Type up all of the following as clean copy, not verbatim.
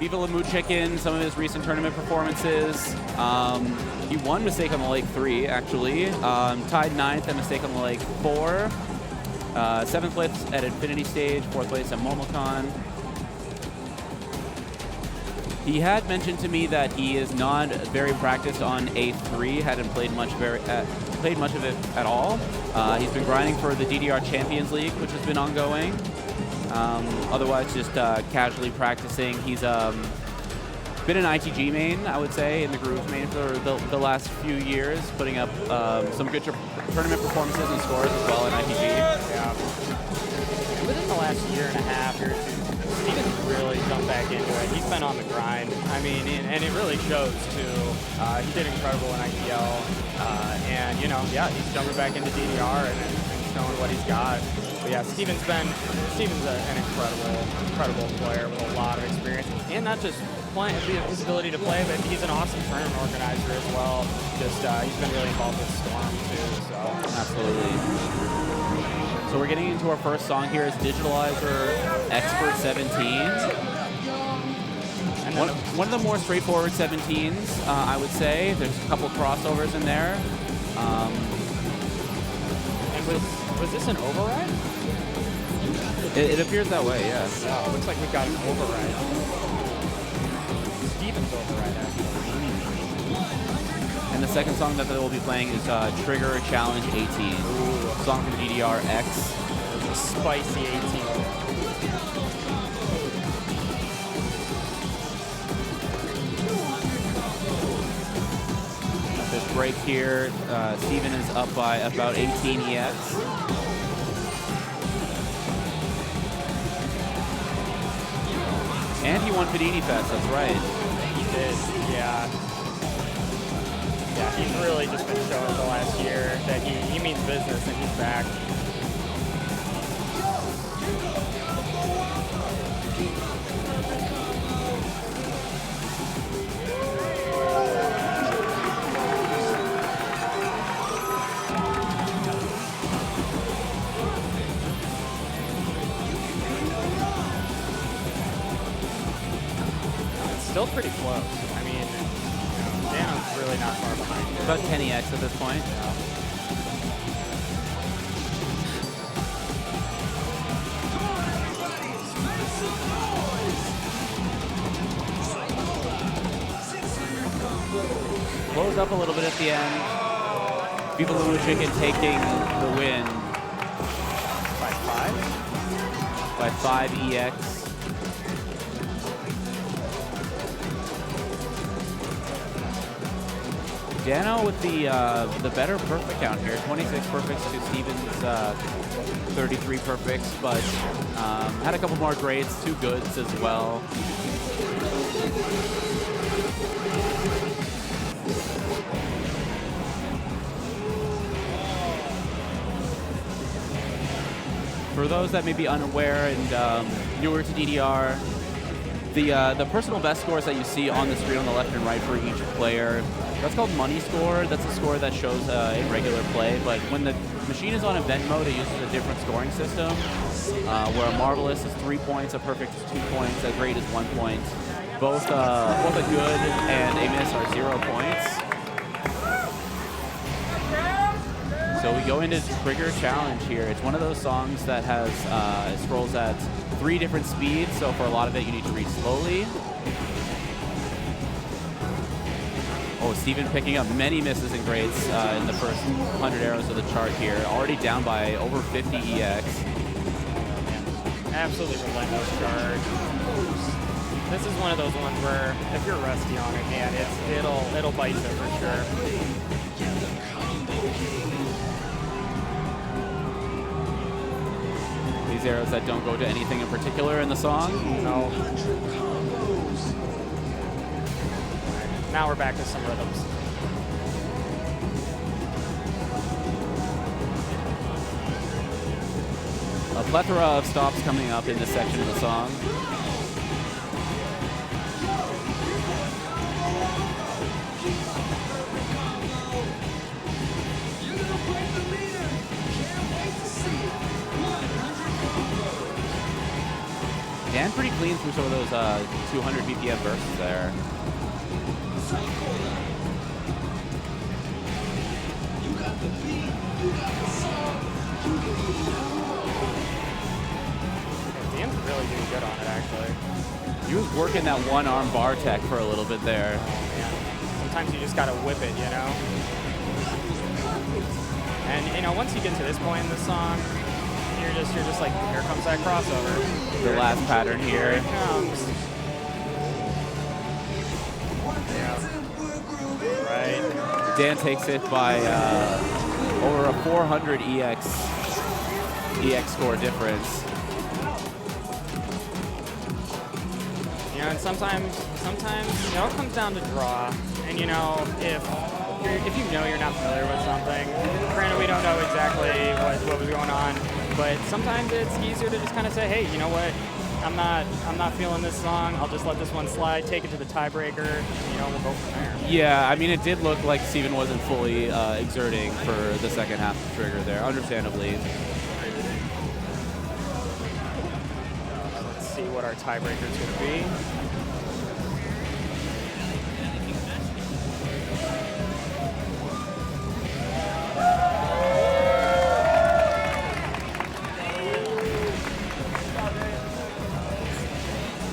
VivaLaMoo Chicken, some of his recent tournament performances. He won Mistake on the Lake 3, actually. Tied 9th at Mistake on the Lake 4. 7th place at Infinity Stage, 4th place at MOMOCon. He had mentioned to me that he is not very practiced on A3, hadn't played much of it at all. He's been grinding for the DDR Champions League, which has been ongoing. Otherwise, just casually practicing. He's been an ITG main, I would say, in the Grooves main for the last few years, putting up some good tournament performances and scores as well in ITG. Yeah. Within the last year and a half, Steven's really jumped back into it. He's been on the grind. I mean, and it really shows too. He did incredible in IPL, and you know, yeah, he's jumping back into DDR and showing what he's got. But yeah, Steven's an incredible player with a lot of experience, and not just playing, his ability to play, but he's an awesome tournament organizer as well. Just he's been really involved with Storm too. So absolutely. So we're getting into our first song here. Is Digitalizer Expert 17s. And one of the more straightforward 17s, I would say. There's a couple crossovers in there. And was this an override? It appears that way, yeah. Oh, looks like we've got an override. Steven's override, actually. And the second song that they will be playing is Trigger Challenge 18. Ooh. Song from DDR X. A spicy 18. This break here, Steven is up by about 18 EX. And he won Panini Fest, that's right. He did, yeah. Yeah, he's really just been showing the last year that he means business and he's back. Still pretty close. I mean, Dano's really not far behind here. About 10 EX at this point. Yeah. Blows up a little bit at the end. VivaLaMoo Chicken taking the win. By 5? By 5 EX. Dano with the better perfect count here. 26 perfects to Steven's 33 perfects, but had a couple more grades, 2 goods as well. For those that may be unaware and newer to DDR, the personal best scores that you see on the screen on the left and right for each player, that's called money score. That's a score that shows in regular play, but when the machine is on event mode, it uses a different scoring system, where a Marvelous is 3 points, a Perfect is 2 points, a Great is 1 point. Both a good and a miss are 0 points. So we go into Trigger Challenge here. It's one of those songs that has scrolls at 3 different speeds, so for a lot of it you need to read slowly. Oh, Steven picking up many misses and grades in the first 100 arrows of the chart here. Already down by over 50 EX. Absolutely relentless chart. This is one of those ones where if you're rusty on it, man, it'll bite you for sure. These arrows that don't go to anything in particular in the song. No. Now we're back to some rhythms. A plethora of stops coming up in this section of the song. Dan pretty clean through through some of those 200 BPM bursts there. Dan's really doing good on it, actually. He was working that one-arm bar tech for a little bit there. Oh, man. Sometimes you just got to whip it, you know? And, you know, once you get to this point in the song, you're just like, here comes that crossover. The last pattern here. Here it comes. Yeah. Right. Dan takes it by over a 400 EX score difference. You know, and sometimes, you know, it comes down to draw. And, you know, if you know you're not familiar with something, granted we don't know exactly what was going on, but sometimes it's easier to just kind of say, hey, you know what, I'm not feeling this song, I'll just let this one slide, take it to the tiebreaker, you know, we'll go from there. Yeah, I mean, it did look like Steven wasn't fully exerting for the second half of the trigger there, understandably. Let's see what our tiebreaker is going to be.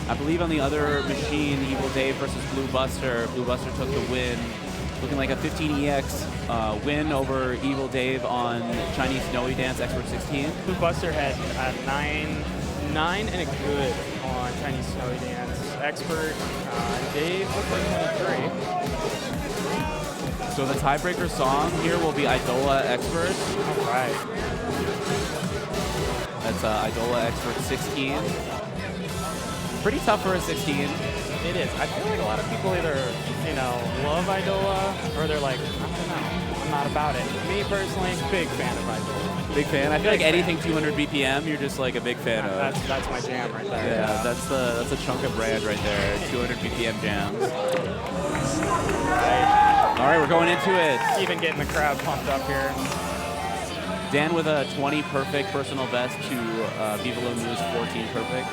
I believe on the other machine, Evil Dave versus Blue Buster took the win, looking like a 15EX win over Evil Dave on Chinese Snowy Dance Expert 16. Blue Buster had a 9 and a good on Chinese Snowy Dance Expert. Dave looked like 23. So the tiebreaker song here will be Idola Expert. All right. That's Idola Expert 16. Pretty tough for a 16. It is. I feel like a lot of people either, you know, love Idola or they're like, I don't know, I'm not about it. Me personally, big fan of Idola. Big fan. I feel like anything 200 BPM, you're just like a big fan of. That's my jam right there. Yeah, that's a Chunka brand right there. 200 BPM jams. Right. All right, we're going into it. Even getting the crowd pumped up here. Dan with a 20 perfect personal best to VivaLaMoo's 14 perfect.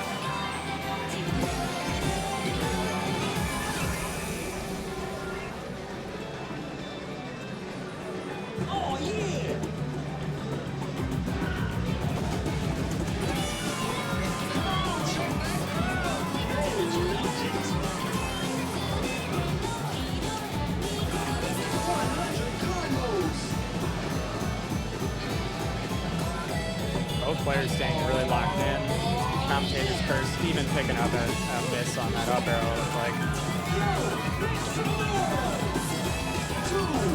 Both players staying really locked in. Commentator's curse, Steven picking up a miss on that up arrow. It's like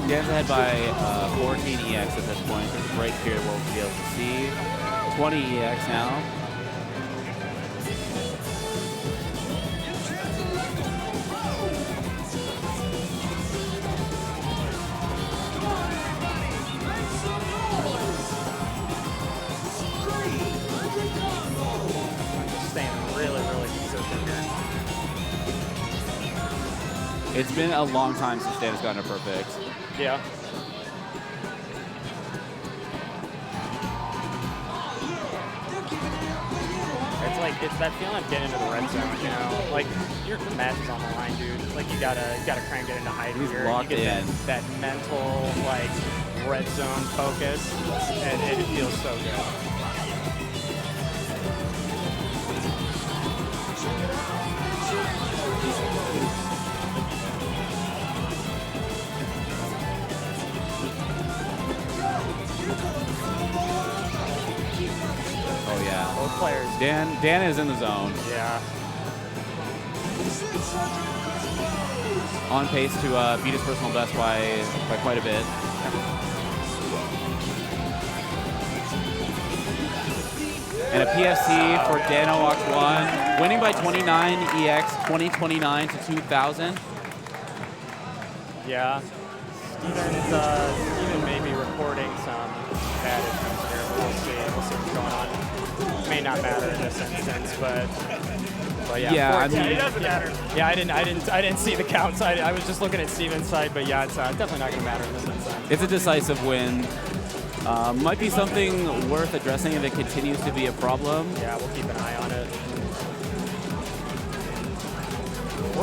Dan's ahead by 14 EX at this point. There's a break here we'll be able to see. 20 EX now. It's been a long time since Dan has gotten a perfect. Yeah. It's that feeling of getting into the red zone, you know? Like, your match is on the line, dude. Like, you gotta crank it into high gear. Locked you get in. that mental, like, red zone focus, and it feels so good. Oh yeah. Both players. Dan is in the zone. Yeah. On pace to beat his personal best by quite a bit. And a PFC for danooct1, winning by 29 EX, 2029 to 2000. Yeah. Steven may be reporting some bad issues here, but we'll see. We'll see what's going on. May not matter in this instance, but yeah. Yeah, I mean, it doesn't matter. Yeah, I didn't see the counts. I was just looking at Steven's side, but yeah, it's definitely not going to matter in this instance. It's a decisive win. Might be something worth addressing if it continues to be a problem. Yeah, we'll keep an eye on it.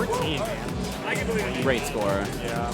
14, man. Great score. Yeah.